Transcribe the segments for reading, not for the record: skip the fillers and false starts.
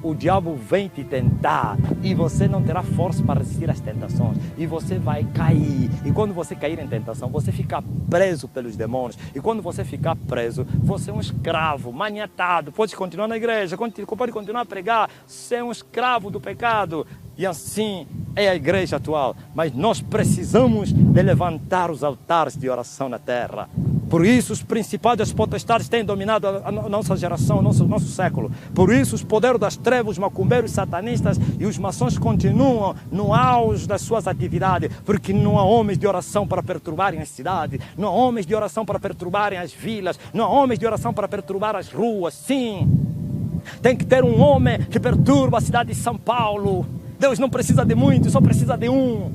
o diabo vem te tentar e você não terá força para resistir às tentações e você vai cair. E quando você cair em tentação, você fica preso pelos demônios. E quando você ficar preso, você é um escravo, maniatado. Pode continuar na igreja, pode continuar a pregar, você é um escravo do pecado. E assim é a igreja atual. Mas nós precisamos de levantar os altares de oração na terra. Por isso os principados e as potestades têm dominado a nossa geração, o nosso século. Por isso os poderes das trevas, os macumbeiros, os satanistas e os maçons continuam no auge das suas atividades. Porque não há homens de oração para perturbarem as cidades. Não há homens de oração para perturbarem as vilas. Não há homens de oração para perturbar as ruas. Sim, tem que ter um homem que perturba a cidade de São Paulo. Deus não precisa de muito, só precisa de um.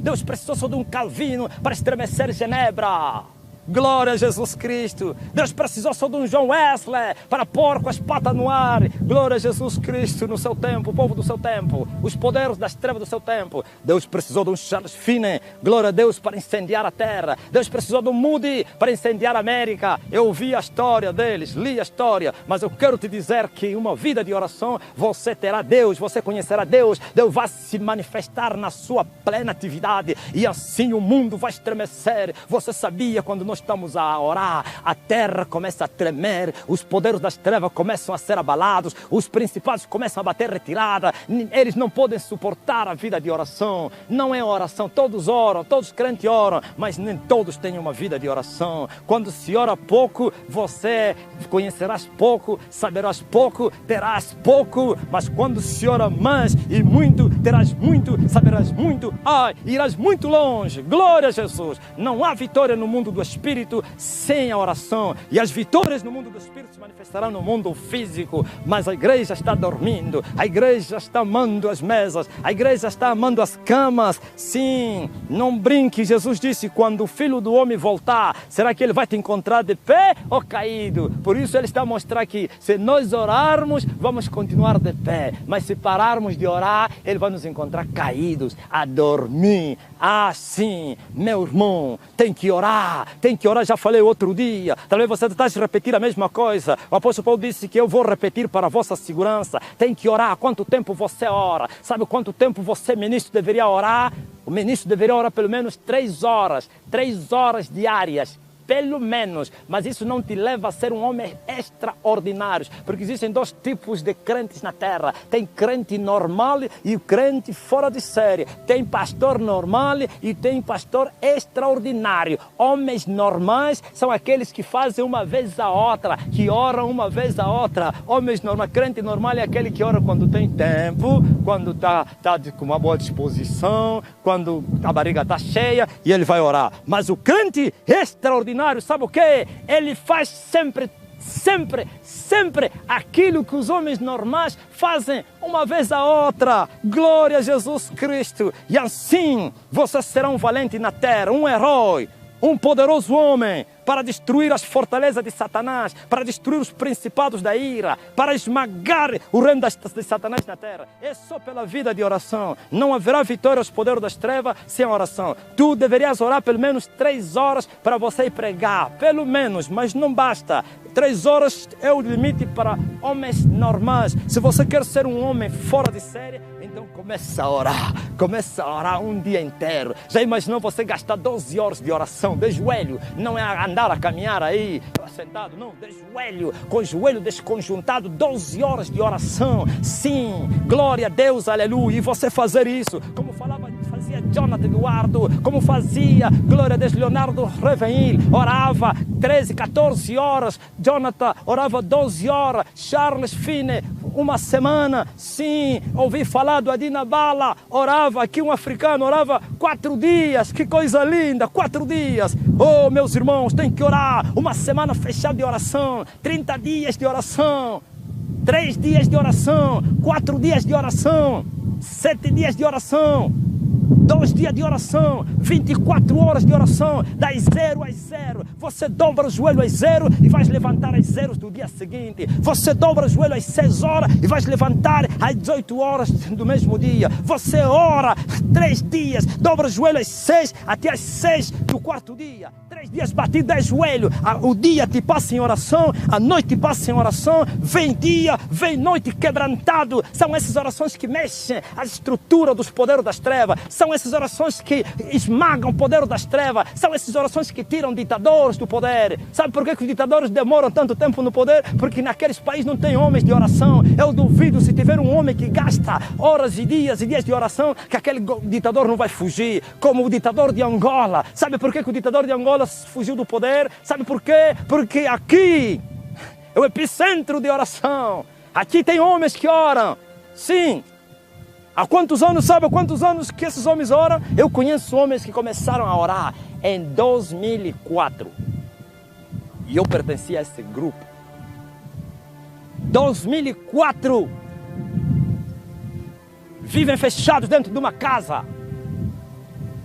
Deus precisou só de um Calvino para estremecer Genebra. Glória a Jesus Cristo. Deus precisou só de um John Wesley para pôr com as patas no ar. Glória a Jesus Cristo no seu tempo, o povo do seu tempo, os poderes das trevas do seu tempo. Deus precisou de um Charles Finney, glória a Deus, para incendiar a terra. Deus precisou de um Moody para incendiar a América. Eu ouvi a história deles, li a história, mas eu quero te dizer que em uma vida de oração você terá Deus, você conhecerá Deus. Deus vai se manifestar na sua plena atividade e assim o mundo vai estremecer. Você sabia, quando nós estamos a orar, a terra começa a tremer, os poderes das trevas começam a ser abalados, os principados começam a bater retirada, eles não podem suportar a vida de oração. Não é oração, todos oram, todos os crentes oram, mas nem todos têm uma vida de oração. Quando se ora pouco, você conhecerás pouco, saberás pouco, terás pouco, mas quando se ora mais e muito, terás muito, saberás muito, irás muito longe. Glória a Jesus. Não há vitória no mundo do Espírito sem a oração, e as vitórias no mundo do Espírito se manifestarão no mundo físico. Mas a igreja está dormindo, a igreja está amando as mesas, a igreja está amando as camas. Sim, não brinque. Jesus disse: quando o Filho do Homem voltar, será que ele vai te encontrar de pé ou caído? Por isso ele está a mostrar que se nós orarmos, vamos continuar de pé, mas se pararmos de orar, ele vai nos encontrar caídos, a dormir. Sim, meu irmão, tem que orar. Já falei outro dia, talvez você está a repetir a mesma coisa. O apóstolo Paulo disse que eu vou repetir para a vossa segurança. Tem que orar. Quanto tempo você ora? Sabe quanto tempo você, ministro, deveria orar? O ministro deveria orar pelo menos 3 horas diárias. Pelo menos, mas isso não te leva a ser um homem extraordinário, porque existem 2 tipos de crentes na terra. Tem crente normal e crente fora de série. Tem pastor normal e tem pastor extraordinário. Homens normais são aqueles que fazem uma vez a outra, que oram uma vez a outra. Homens normais, crente normal é aquele que ora quando tem tempo, quando está com uma boa disposição, quando a barriga está cheia, e ele vai orar. Mas o crente extraordinário, sabe o que? Ele faz sempre aquilo que os homens normais fazem uma vez a outra. Glória a Jesus Cristo. E assim você será um valente na terra, um herói, um poderoso homem para destruir as fortalezas de Satanás, para destruir os principados da ira, para esmagar o reino de Satanás na terra. É só pela vida de oração. Não haverá vitória aos poderes das trevas sem oração. Tu deverias orar pelo menos 3 horas para você ir pregar, pelo menos, mas não basta. 3 horas é o limite para homens normais. Se você quer ser um homem fora de série, então começa a orar um dia inteiro. Já imaginou você gastar 12 horas de oração de joelho? Não é andar a caminhar aí sentado, não, de joelho, com o joelho desconjuntado, 12 horas de oração. Sim, glória a Deus, aleluia. E você fazer isso, como fazia Jonathan Eduardo, como fazia, glória a Deus, Leonardo Reveil, orava 13, 14 horas, Jonathan orava 12 horas, Charles Finney, uma semana. Sim, ouvi falar do Adina Bala, orava aqui, um africano orava 4 dias, que coisa linda, 4 dias. Oh, meus irmãos, tem que orar, uma semana fechada de oração, 30 dias de oração, 3 dias de oração, 4 dias de oração, 7 dias de oração. 2 dias de oração, 24 horas de oração, das 0 às 0. Você dobra o joelho às 0 e vais levantar às 0 do dia seguinte. Você dobra o joelho às 6 horas e vais levantar às 18 horas do mesmo dia. Você ora 3 dias, dobra o joelho às 6 até às 6 do quarto dia. 3 dias batido de joelho. O dia te passa em oração, a noite te passa em oração. Vem dia, vem noite quebrantado. São essas orações que mexem a estrutura dos poderes das trevas. São essas orações que esmagam o poder das trevas. São essas orações que tiram ditadores do poder. Sabe por que os ditadores demoram tanto tempo no poder? Porque naqueles países não tem homens de oração. Eu duvido, se tiver um homem que gasta horas e dias de oração, que aquele ditador não vai fugir. Como o ditador de Angola. Sabe por que o ditador de Angola fugiu do poder? Sabe por quê? Porque aqui é o epicentro de oração. Aqui tem homens que oram. Sim. Há quantos anos, sabe há quantos anos que esses homens oram? Eu conheço homens que começaram a orar em 2004. E eu pertencia a esse grupo. 2004. Vivem fechados dentro de uma casa.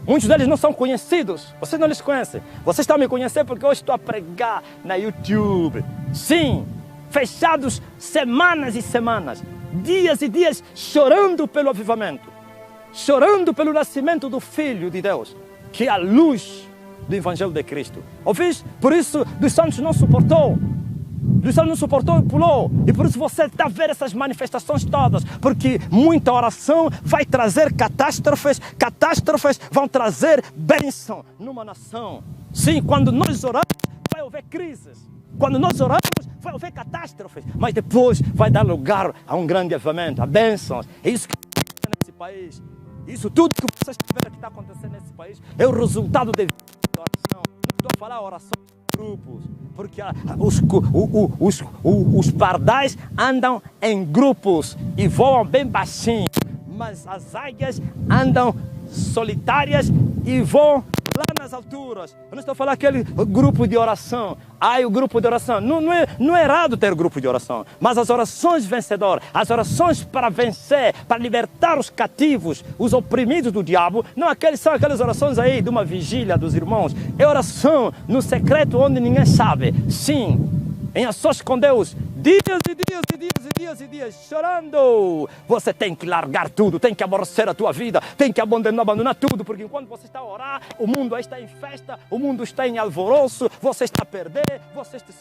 Muitos deles não são conhecidos. Vocês não eles conhecem. Vocês estão a me conhecer porque hoje estou a pregar na YouTube. Sim, fechados semanas e semanas. Dias e dias chorando pelo avivamento. Chorando pelo nascimento do Filho de Deus. Que é a luz do Evangelho de Cristo. Ouviste? Por isso, dos santos não suportou. Dos santos não suportou e pulou. E por isso você está a ver essas manifestações todas. Porque muita oração vai trazer catástrofes. Catástrofes vão trazer bênção numa nação. Sim, quando nós oramos, vai haver crises. Quando nós oramos, vai haver catástrofes. Mas depois vai dar lugar a um grande avivamento, a bênçãos. É isso que está nesse país. Isso tudo que vocês estão vendo que está acontecendo nesse país é o resultado de oração. Não estou a falar oração de grupos. Porque os pardais andam em grupos e voam bem baixinho. Mas as águias andam solitárias e voam lá nas alturas. Eu não estou a falar aquele grupo de oração. O grupo de oração. Não é errado ter grupo de oração. Mas as orações vencedoras, as orações para vencer, para libertar os cativos, os oprimidos do diabo, não são aquelas orações aí de uma vigília dos irmãos. É oração no secreto onde ninguém sabe. Sim, em a sós com Deus. Dias e dias e dias e dias e dias chorando. Você tem que largar tudo, tem que aborrecer a tua vida, tem que abandonar tudo, porque enquanto você está a orar, o mundo aí está em festa, o mundo está em alvoroço, você está a perder, você está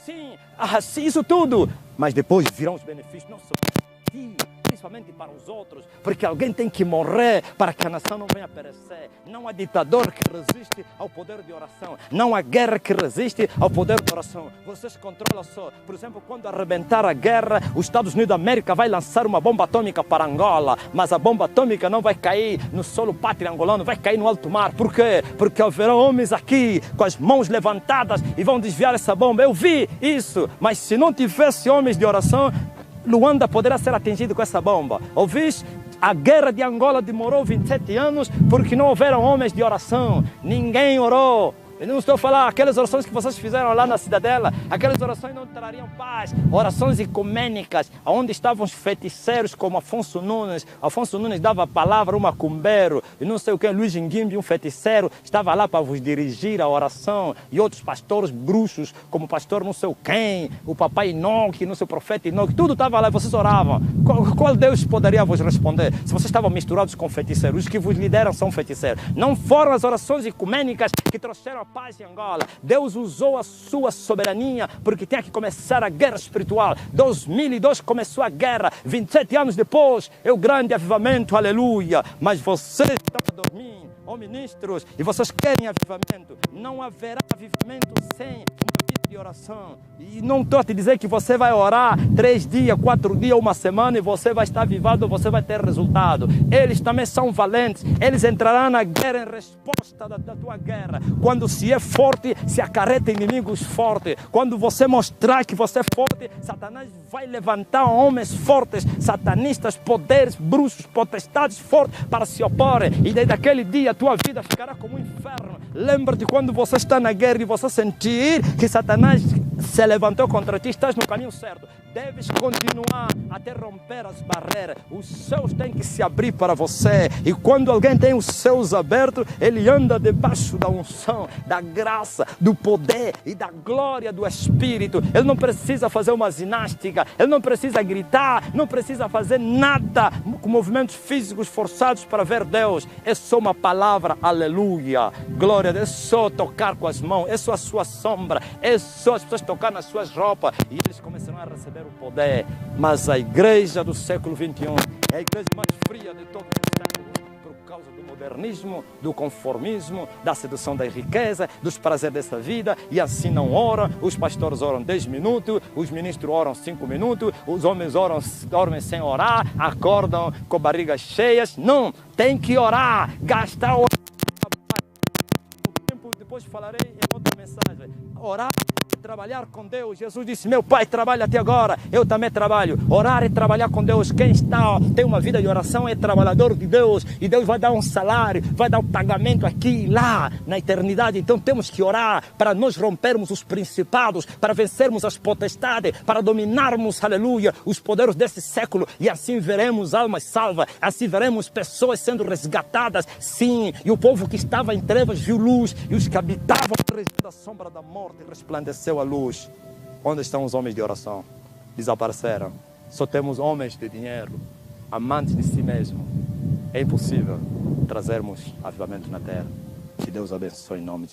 sim, isso tudo. Mas depois virão os benefícios, não só para ti, principalmente para os outros, porque alguém tem que morrer para que a nação não venha a perecer. Não há ditador que resiste ao poder de oração. Não há guerra que resiste ao poder de oração. Vocês controlam só. Por exemplo, quando arrebentar a guerra, os Estados Unidos da América vai lançar uma bomba atômica para Angola, mas a bomba atômica não vai cair no solo pátrio angolano, vai cair no alto mar. Por quê? Porque haverão homens aqui com as mãos levantadas e vão desviar essa bomba. Eu vi isso, mas se não tivesse homens de oração, Luanda poderá ser atingido com essa bomba. Ouviste? A guerra de Angola demorou 27 anos porque não houveram homens de oração. Ninguém orou. Eu não estou a falar aquelas orações que vocês fizeram lá na Cidadela. Aquelas orações não trariam paz. Orações ecumênicas, onde estavam os feiticeiros como Afonso Nunes. Afonso Nunes dava a palavra, um macumbeiro, e não sei o que, Luiz Nguimbi, um feiticeiro, estava lá para vos dirigir a oração. E outros pastores bruxos, como o pastor não sei o quem, o papai Enoque, não sei o profeta Enoque, tudo estava lá e vocês oravam. Qual Deus poderia vos responder se vocês estavam misturados com feiticeiros? Os que vos lideram são feiticeiros. Não foram as orações ecumênicas que trouxeram a paz em Angola. Deus usou a sua soberania porque tinha que começar a guerra espiritual. 2002 começou a guerra. 27 anos depois é o grande avivamento, aleluia. Mas vocês estão a dormir, ó ministros, e vocês querem avivamento. Não haverá avivamento sem uma vida de oração. E não estou a te dizer que você vai orar 3 dias, 4 dias, uma semana e você vai estar avivado, você vai ter resultado. Eles também são valentes. Eles entrarão na guerra em resposta da tua guerra. Quando se é forte, se acarreta inimigos fortes. Quando você mostrar que você é forte, Satanás vai levantar homens fortes, satanistas, poderes, bruxos, potestades fortes para se oporem. E desde aquele dia a tua vida ficará como um inferno. Lembra-te quando você está na guerra e você sentir que Satanás se levantou contra ti, estás no caminho certo. Deves continuar até romper as barreiras. Os céus têm que se abrir para você. E quando alguém tem os céus abertos, ele anda debaixo da unção, da graça, do poder e da glória do Espírito. Ele não precisa fazer uma ginástica, ele não precisa gritar, não precisa fazer nada com movimentos físicos forçados para ver Deus. É só uma palavra, aleluia, glória a Deus. É só tocar com as mãos, é só a sua sombra, é só as pessoas tocar nas suas roupas e eles começarão a receber o poder. Mas a igreja do século XXI é a igreja mais fria de todos os séculos, por causa do modernismo, do conformismo, da sedução da riqueza, dos prazeres dessa vida, e assim não oram. Os pastores oram 10 minutos, os ministros oram 5 minutos, os homens oram, dormem sem orar, acordam com barrigas cheias. Não, tem que orar, gastar o tempo. Depois falarei em outra mensagem. Orar, trabalhar com Deus. Jesus disse: meu Pai trabalha até agora, eu também trabalho. Orar é trabalhar com Deus. Quem tem uma vida de oração é trabalhador de Deus, e Deus vai dar um salário, vai dar um pagamento aqui e lá na eternidade. Então temos que orar para nós rompermos os principados, para vencermos as potestades, para dominarmos, aleluia, os poderes desse século, e assim veremos almas salvas, assim veremos pessoas sendo resgatadas, sim. E o povo que estava em trevas viu luz, e os que habitavam na região da sombra da morte resplandeceu a luz. Onde estão os homens de oração? Desapareceram. Só temos homens de dinheiro, amantes de si mesmo. É impossível trazermos avivamento na terra. Que Deus abençoe em nome de Jesus.